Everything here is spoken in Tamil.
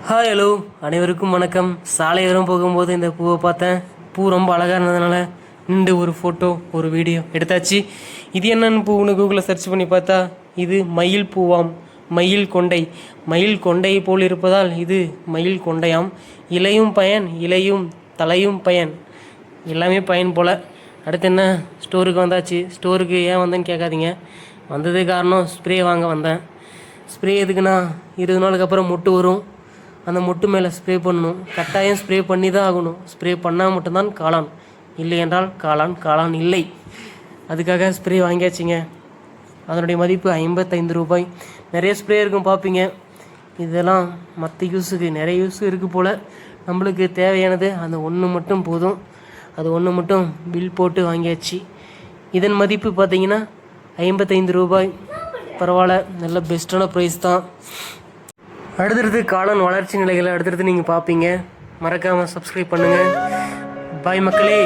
ஹாய் ஹலோ, அனைவருக்கும் வணக்கம். சாலையோரம் போகும்போது இந்த பூவை பார்த்தேன். பூ ரொம்ப அழகாக இருந்ததுனால நின்று ஒரு ஃபோட்டோ ஒரு வீடியோ எடுத்தாச்சு. இது என்னென்னு பூன்னு கூகுளில் சர்ச் பண்ணி பார்த்தா இது மயில் பூவாம். மயில் கொண்டை, மயில் கொண்டை போல் இருப்பதால் இது மயில் கொண்டையாம். இலையும் பயன், இலையும் தலையும் பயன், எல்லாமே பயன் போல். அடுத்து என்ன, ஸ்டோருக்கு வந்தாச்சு. ஸ்டோருக்கு ஏன் வந்தேன்னு கேட்காதீங்க. வந்தது காரணம் ஸ்ப்ரே வாங்க வந்தேன். ஸ்ப்ரே எதுக்குன்னா 20 நாளுக்கு அப்புறம் மொட்டு வரும். அந்த மொட்டு மேலே ஸ்ப்ரே பண்ணணும். கட்டாயம் ஸ்ப்ரே பண்ணி தான் ஆகணும். ஸ்ப்ரே பண்ணால் மட்டும்தான் காளான், இல்லை என்றால் காளான் இல்லை. அதுக்காக ஸ்ப்ரே வாங்கியாச்சுங்க. அதனுடைய மதிப்பு 55 ரூபாய். நிறைய ஸ்ப்ரே இருக்கும் பார்ப்பீங்க. இதெல்லாம் மற்ற யூஸுக்கு நிறைய யூஸ் இருக்குது போல். நம்மளுக்கு தேவையானது அந்த ஒன்று மட்டும் போதும். அது ஒன்று மட்டும் பில் போட்டு வாங்கியாச்சு. இதன் மதிப்பு பார்த்தீங்கன்னா 55 ரூபாய். பரவாயில்ல, நல்ல பெஸ்ட்டான ப்ரைஸ் தான். அடுத்தடுத்து காளான் வளர்ச்சி நிலைகளை அடுத்தடுத்து நீங்கள் பார்ப்பீங்க. மறக்காமல் சப்ஸ்கிரைப் பண்ணுங்கள். பாய் மக்களே.